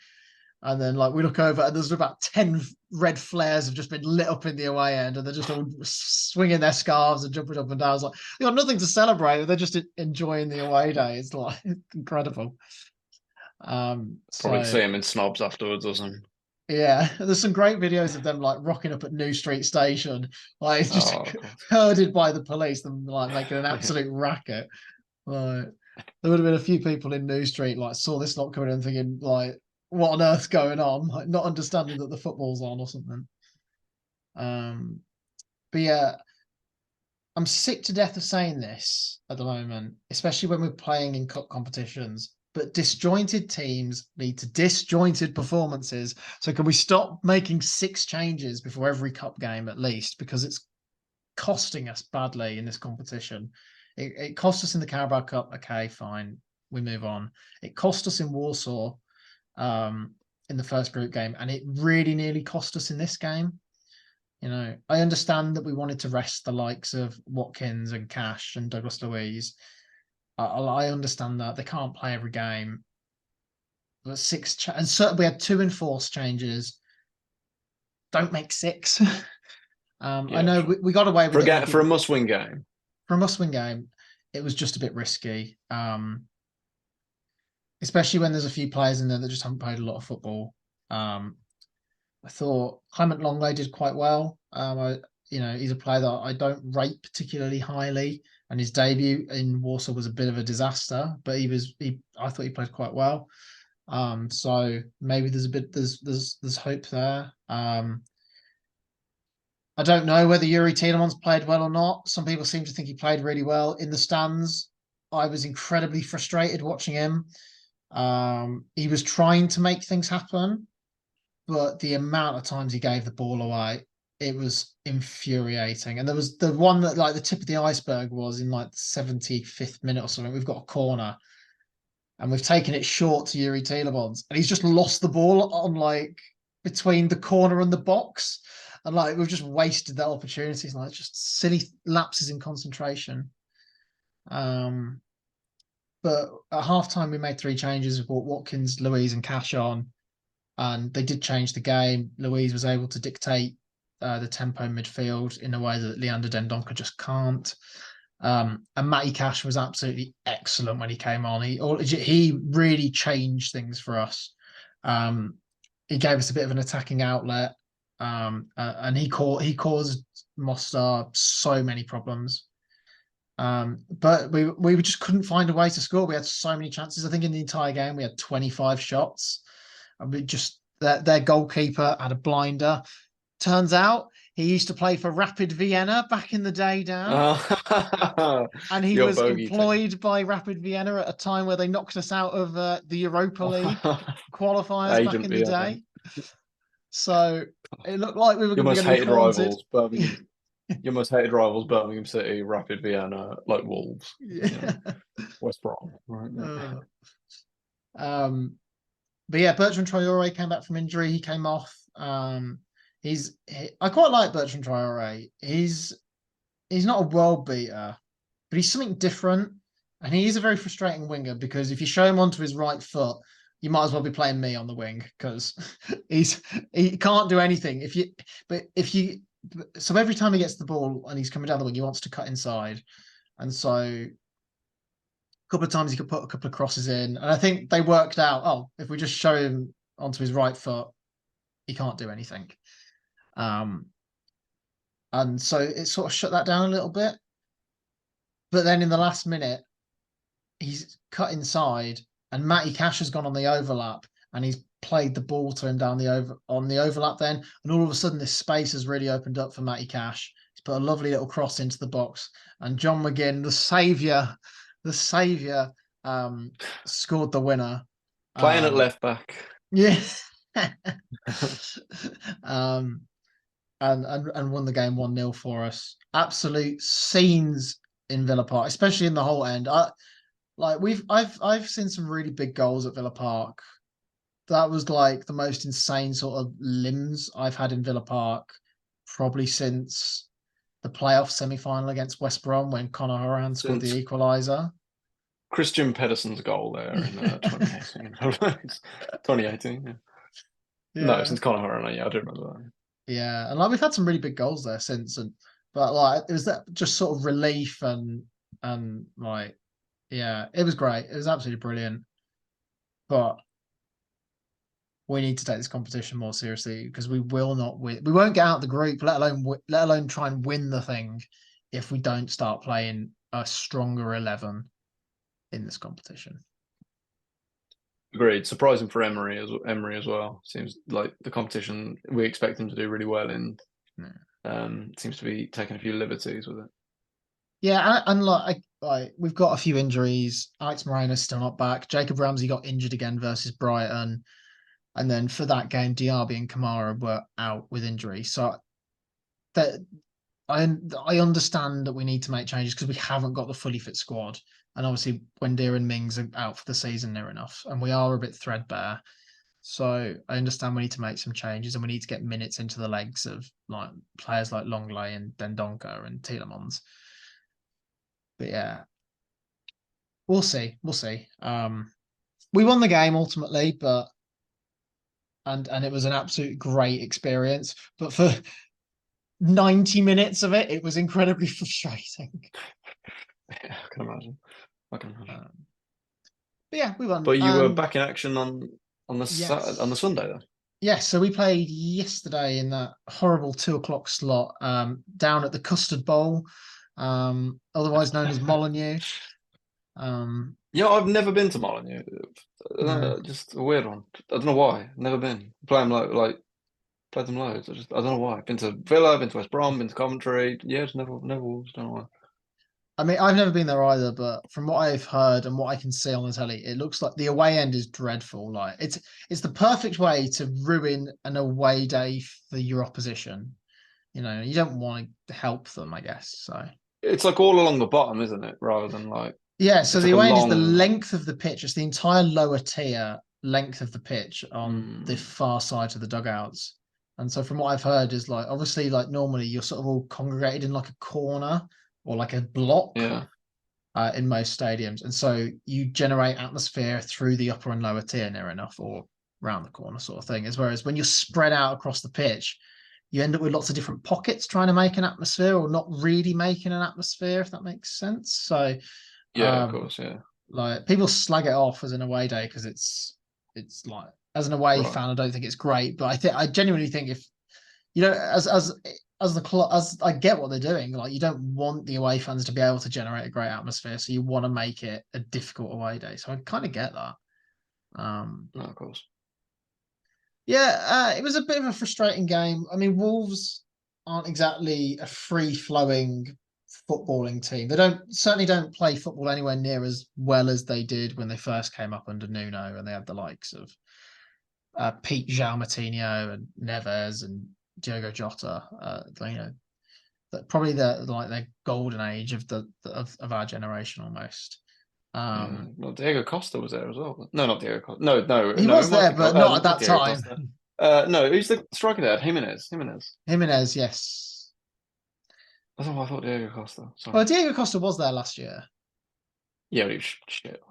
And then like we look over and there's about 10 red flares have just been lit up in the away end, and they're just all swinging their scarves and jumping up and down. It's like they got nothing to celebrate. They're just enjoying the away day. It's like incredible.
Probably see
So
him in snobs afterwards or something.
yeah, there's some great videos of them like rocking up at New Street Station, like it's just
Oh, of course.
herded by the police, them like making an
Yeah.
absolute racket. Like there would have been a few people in New Street like saw this lot coming in thinking like, what on earth's going on? Like not understanding that the football's on or something. Um, but yeah, I'm sick to death of saying this at the moment, especially when we're playing in cup competitions. But disjointed teams lead to disjointed performances. So can we stop making 6 changes before every cup game at least? Because it's costing us badly in this competition. It cost us in the Carabao Cup. Okay, fine. We move on. It cost us in Warsaw in the first group game, and it really nearly cost us in this game. You know, I understand that we wanted to rest the likes of Watkins and Cash and Douglas Luiz. I understand that they can't play every game. But 6 and so we had 2 enforced changes. Don't make 6. I
Yeah,
know
sure.
we got away with it.
For a must-win game.
For a must-win game, it was just a bit risky. Especially when there's a few players in there that just haven't played a lot of football. I thought Clement Longley did quite well. He's a player that I don't rate particularly highly, and his debut in Warsaw was a bit of a disaster. But I thought he played quite well. So maybe there's hope there. I don't know whether Yuri Tielemans played well or not. Some people seem to think he played really well in the stands. I was incredibly frustrated watching him. He was trying to make things happen, but the amount of times he gave the ball away, it was infuriating. And there was the one that like the tip of the iceberg was in like the 75th minute or something. We've got a corner and we've taken it short to Yuri Tielemans, and he's just lost the ball on like between the corner and the box. And like we've just wasted that opportunity. It's like just silly lapses in concentration. But at halftime we made 3 changes. We brought Watkins, Louise, and Cash on, and they did change the game. Louise was able to dictate the tempo midfield in a way that Leander Dendoncker just can't. And Matty Cash was absolutely excellent when he came on. He really changed things for us. He gave us a bit of an attacking outlet, and he caused Mostar so many problems. But we just couldn't find a way to score. We had so many chances. I think in the entire game we had 25 shots, and we just their goalkeeper had a blinder. Turns out he used to play for Rapid Vienna back in the day, Dan. And he
Your
was
bogey team.
employed by Rapid Vienna at a time where they knocked us out of the Europa League qualifiers back
Agent
in the
Vienna.
day. So it looked like we were
Your
going to
most
be
hated
haunted.
rivals, Birmingham. Your most hated rivals, Birmingham City, Rapid Vienna, like Wolves.
Yeah.
West Brom. Right.
Um, but yeah, Bertrand Traore came back from injury. He came off. I quite like Bertrand Traore. He's not a world beater, but he's something different. And he is a very frustrating winger because if you show him onto his right foot, you might as well be playing me on the wing because he can't do anything. So every time he gets the ball and he's coming down the wing, he wants to cut inside. And so a couple of times he could put a couple of crosses in. And I think they worked out, if we just show him onto his right foot, he can't do anything. And so it sort of shut that down a little bit. But then in the last minute, he's cut inside, and Matty Cash has gone on the overlap, and he's played the ball to him down on the overlap then, and all of a sudden this space has really opened up for Matty Cash. He's put a lovely little cross into the box, and John McGinn, the saviour, scored the winner.
Playing at left back.
Yeah. um, and won the game 1-0 for us. Absolute scenes in Villa Park, especially in the whole end. I've seen some really big goals at Villa Park. That was like the most insane sort of limbs I've had in Villa Park, probably since the playoff semi-final against West Brom when Conor Horan scored the equaliser.
Christian Pedersen's goal there in 2018. 2018, yeah. No, since Conor Horan, yeah, I do remember that.
Yeah, and like we've had some really big goals there since, but like it was that just sort of relief and like yeah, it was great. It was absolutely brilliant. But we need to take this competition more seriously because we will not win. We won't get out of the group, let alone try and win the thing if we don't start playing a stronger 11 in this competition.
Agreed. Surprising for Emery as well. Seems like the competition we expect him to do really well in. Seems to be taking a few liberties with it.
Yeah, and like we've got a few injuries. Alex Moreno's still not back. Jacob Ramsey got injured again versus Brighton. And then for that game, Diaby and Kamara were out with injury. So that I understand that we need to make changes because we haven't got the fully fit squad. And obviously, Wendy and Mings are out for the season near enough. And we are a bit threadbare. So I understand we need to make some changes and we need to get minutes into the legs of like players like Longley and Dendoncker and Tielemans. But yeah, we'll see. We'll see. We won the game ultimately, but and it was an absolute great experience. But for 90 minutes of it, it was incredibly frustrating.
Yeah, I can imagine.
But yeah, we won.
But you were back in action on the Sunday though.
Yes, so we played yesterday in that horrible 2:00 slot down at the Custard Bowl, otherwise known as Molineux.
Yeah, I've never been to Molineux. Just a weird one. I don't know why. Never been. Play them played them loads. I don't know why. Been to Villa, been to West Brom, been to Coventry. Yeah, just never Wolves. Don't know why.
I mean, I've never been there either, but from what I've heard and what I can see on the telly, it looks like the away end is dreadful. Like it's the perfect way to ruin an away day for your opposition. You know, you don't want to help them, I guess. So
it's like all along the bottom, isn't it? Rather than like
yeah. So the away end is the length of the pitch. It's the entire lower tier length of the pitch on the far side of the dugouts. And so from what I've heard is like obviously like normally you're sort of all congregated in like a corner or like a block in most stadiums. And so you generate atmosphere through the upper and lower tier near enough or round the corner sort of thing. Whereas when you're spread out across the pitch, you end up with lots of different pockets trying to make an atmosphere or not really making an atmosphere, if that makes sense. So
yeah, of course, yeah.
Like people slag it off as an away day because it's like as an away fan, I don't think it's great. But I genuinely think if you know, as the club, as I get what they're doing, like you don't want the away fans to be able to generate a great atmosphere, so you want to make it a difficult away day. So I kind of get that.
No, of course.
Yeah, it was a bit of a frustrating game. I mean, Wolves aren't exactly a free-flowing footballing team. They certainly don't play football anywhere near as well as they did when they first came up under Nuno, and they had the likes of Pete João Moutinho and Neves and Diogo Jota. You know, probably their golden age of of our generation almost.
Well, Diego Costa was there as well. No, not Diego Costa. No,
he was there, but not at that time.
No, who's the striker there? Jimenez,
yes.
I don't know. I thought Diego Costa. Sorry.
Well, Diego Costa was there last year.
Yeah, but he was shit.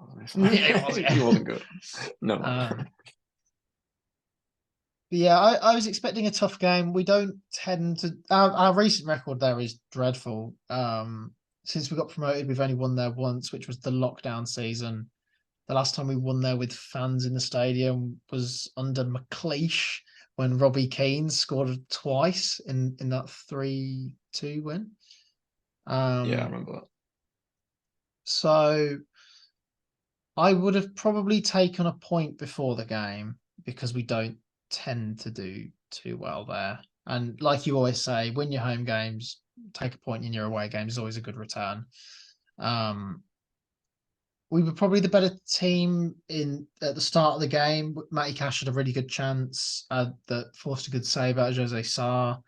He wasn't good. No.
Yeah, I was expecting a tough game. We don't tend to. Our recent record there is dreadful. Since we got promoted, we've only won there once, which was the lockdown season. The last time we won there with fans in the stadium was under McLeish when Robbie Keane scored twice in that 3-2 win.
Yeah, I remember that.
So I would have probably taken a point before the game because we don't tend to do too well there. And like you always say, win your home games, take a point in your away games is always a good return. We were probably the better team at the start of the game. Matty Cash had a really good chance that forced a good save out of Jose Sarr.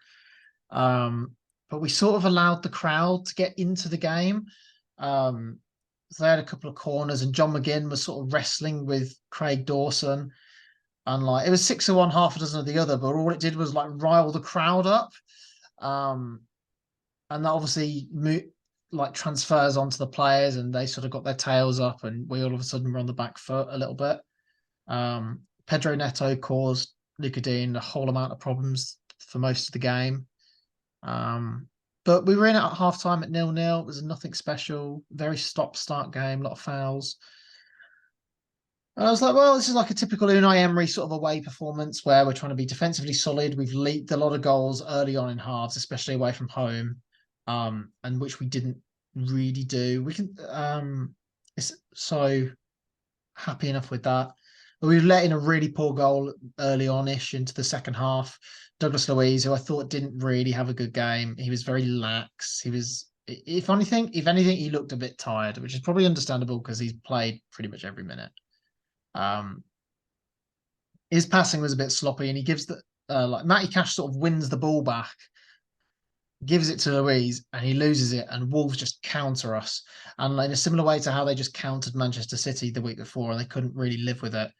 But we sort of allowed the crowd to get into the game. So they had a couple of corners, and John McGinn was sort of wrestling with Craig Dawson. And like it was 6 of one, half a dozen of the other, but all it did was like rile the crowd up. And that obviously like transfers onto the players, and they sort of got their tails up, and we all of a sudden were on the back foot a little bit. Pedro Neto caused Luca Dean a whole amount of problems for most of the game. But we were in at half time at 0-0. It was nothing special. Very stop-start game, a lot of fouls. And I was like, well, this is like a typical Unai Emery sort of away performance where we're trying to be defensively solid. We've leaked a lot of goals early on in halves, especially away from home, and which we didn't really do. We can, it's so happy enough with that. But we let in a really poor goal early on-ish into the second half. Douglas Luiz, who I thought didn't really have a good game. He was very lax. He was, if anything, he looked a bit tired, which is probably understandable because he's played pretty much every minute. His passing was a bit sloppy, and he gives the like Matty Cash sort of wins the ball back, gives it to Luiz, and he loses it, and Wolves just counter us. And in a similar way to how they just countered Manchester City the week before, and they couldn't really live with it.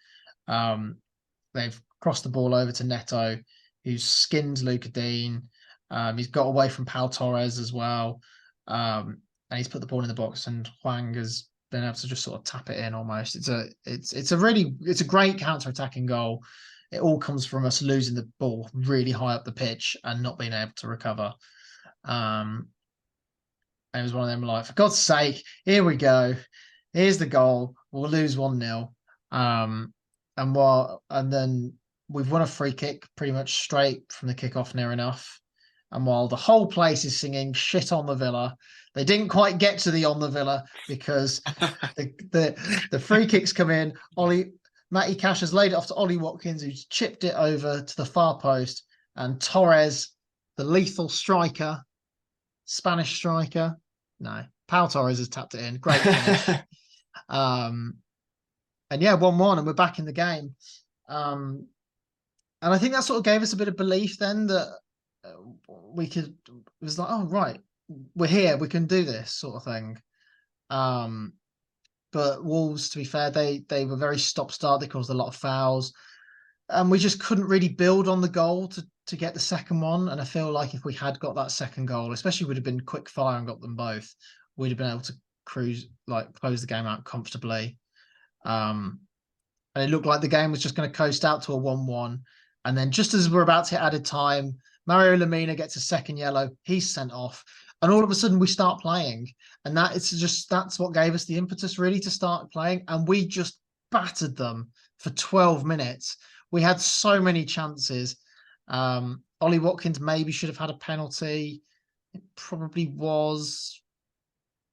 They've crossed the ball over to Neto, who's skinned Luca Dean. He's got away from Pau Torres as well. And he's put the ball in the box, and Hwang has been able to just sort of tap it in almost. It's a great counter-attacking goal. It all comes from us losing the ball really high up the pitch and not being able to recover. And it was one of them like, for God's sake, here we go. Here's the goal. We'll lose 1-0. And then we've won a free kick pretty much straight from the kickoff near enough. And while the whole place is singing shit on the Villa, they didn't quite get to the on the Villa because the free kicks come in. Matty Cash has laid it off to Ollie Watkins, who's chipped it over to the far post. And Torres, the lethal striker, Spanish striker. No, Pau Torres has tapped it in. Great finish. And yeah, 1-1, and we're back in the game. And I think that sort of gave us a bit of belief then that we could, it was like, oh, right, we're here, we can do this sort of thing. But Wolves, to be fair, they were very stop-start. They caused a lot of fouls. And we just couldn't really build on the goal to get the second one. And I feel like if we had got that second goal, especially would have been quick fire and got them both, we'd have been able to close the game out comfortably. And it looked like the game was just going to coast out to a 1-1. And then just as we're about to hit added time, Mario Lemina gets a second yellow. He's sent off. And all of a sudden we start playing. And that's what gave us the impetus really to start playing. And we just battered them for 12 minutes. We had so many chances. Ollie Watkins maybe should have had a penalty. It probably was,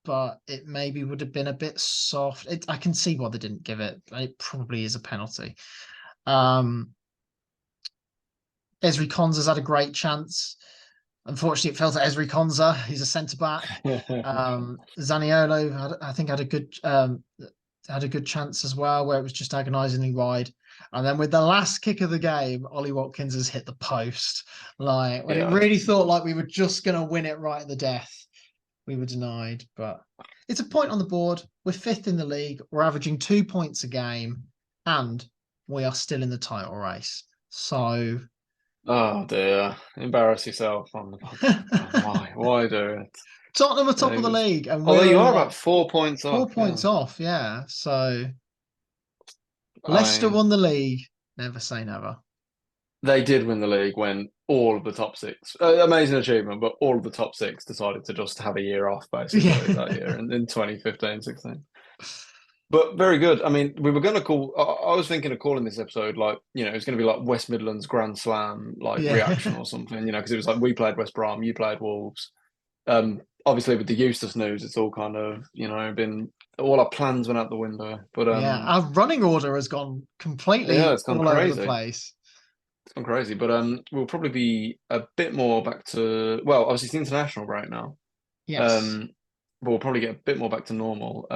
but it maybe would have been a bit soft. I can see why they didn't give it. It probably is a penalty. Ezri Konsa's had a great chance. Unfortunately, it fell to Ezri Konsa. He's a centre-back. Zaniolo, I think, had a good chance as well, where it was just agonisingly wide. And then with the last kick of the game, Ollie Watkins has hit the post. Like when it really thought like we were just going to win it right at the death, we were denied. But it's a point on the board. We're 5th in the league. We're averaging 2 points a game, and we are still in the title race. So,
oh dear, embarrass yourself on the podcast. Why do it?
Tottenham are top of the league, and
although you are about 4 points off.
4 points off, yeah. So Leicester won the league. Never say never.
They did win the league when all of the top 6, amazing achievement, but all of the top 6 decided to just have a year off basically that year in 2015-16. But very good. I mean, we were going to call. I was thinking of calling this episode like, it was going to be like West Midlands Grand Slam like reaction
Yeah.
or something. Because it was like we played West Brom, you played Wolves. Obviously with the Eustace news, it's all kind of been all our plans went out the window. But
Yeah. Our running order has gone
yeah,
completely
it's gone
all over the
crazy.
place.
It's gone crazy. But we'll probably be a bit more back to obviously it's the international break now.
Yes.
Um, but we'll probably get a bit more back to normal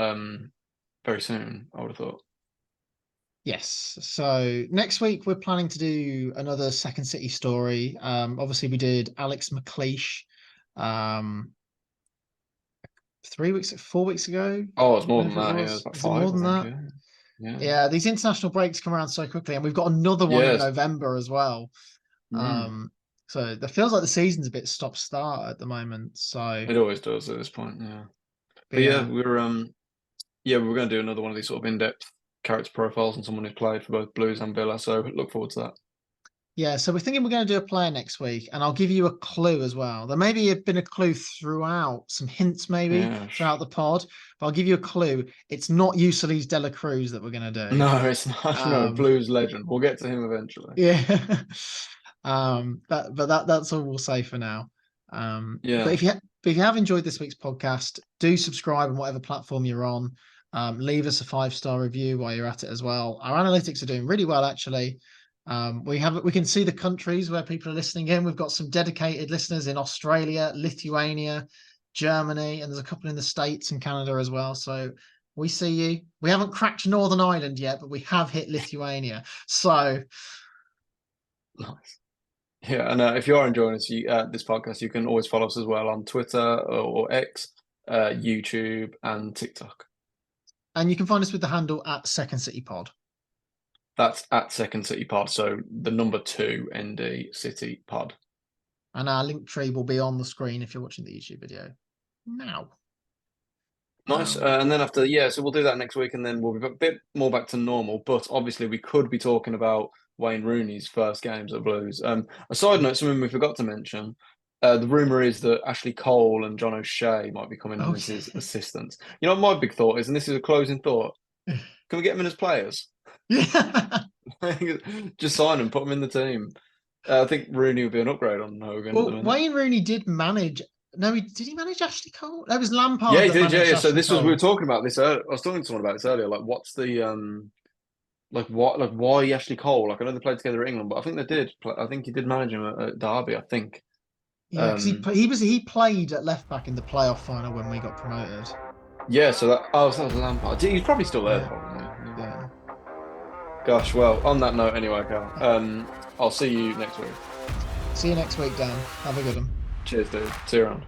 very soon. I would have thought.
Yes. So next week we're planning to do another Second City story. Obviously we did Alex McLeish, um, 3 weeks, 4 weeks ago,
Oh, it's more than
whenever it
that. Yeah, it's
was.
about
Is it more
five,
than
I think.
that?
Yeah, yeah,
Yeah, these international breaks come around so quickly, and we've got another one in
yes.
November as well.
Mm.
So it feels like the season's a bit stop-start at the moment. So,
It always does at this point. Yeah,
but
but yeah,
yeah,
we're going to do another one of these sort of in-depth character profiles on someone who's played for both Blues and Villa. So look forward to that.
yeah. So we're thinking we're going to do a player next week, and I'll give you a clue as well. There maybe have been a clue throughout, some hints maybe
Yeah.
throughout the pod, but I'll give you a clue. It's not Eustace De La Cruz that we're going to do.
No, it's not. No,
Um,
Blues legend. We'll get to him eventually.
Yeah. That's all we'll say for now. But
Yeah,
if you have enjoyed this week's podcast, do subscribe on whatever platform you're on. Leave us a 5-star review while you're at it as well. Our analytics are doing really well actually. We can see the countries where people are listening in. We've got some dedicated listeners in Australia, Lithuania, Germany, and there's a couple in the States and Canada as well. So we see you. We haven't cracked Northern Ireland yet, but we have hit Lithuania. So
nice. Yeah, and if you are enjoying this podcast, you can always follow us as well on Twitter or X, YouTube, and TikTok.
And you can find us with the handle at Second City Pod.
That's at Second City Pod. So the number 2 ND City Pod.
And our link tree will be on the screen if you're watching the YouTube video now.
Nice. And then so we'll do that next week, and then we'll be a bit more back to normal. But obviously, we could be talking about Wayne Rooney's first games at Blues. A side note, something we forgot to mention. The rumor is that Ashley Cole and John O'Shea might be coming in as his assistants. You know what my big thought is, and this is a closing thought. Can we get them in as players?
Yeah.
Just sign them, put them in the team. I think Rooney would be an upgrade on Hogan at the
Well,
minute.
Wayne Rooney did manage. No, did he manage Ashley Cole? That was Lampard
Yeah, he
that
did.
managed
Yeah. So
Ashley
this was we
Cole.
were talking about this. I was talking to someone about this earlier. Like, what's the why Ashley Cole? Like, I know they played together at England, but I think they did. I think he did manage him at Derby. I think.
Yeah, because he played at left back in the playoff final when we got promoted.
Yeah. So that that was Lampard. He's probably still there, probably.
Yeah.
Gosh. Well, on that note, anyway, Carl. I'll see you next week.
See you next week, Dan. Have a good one.
Cheers, dude. See you around.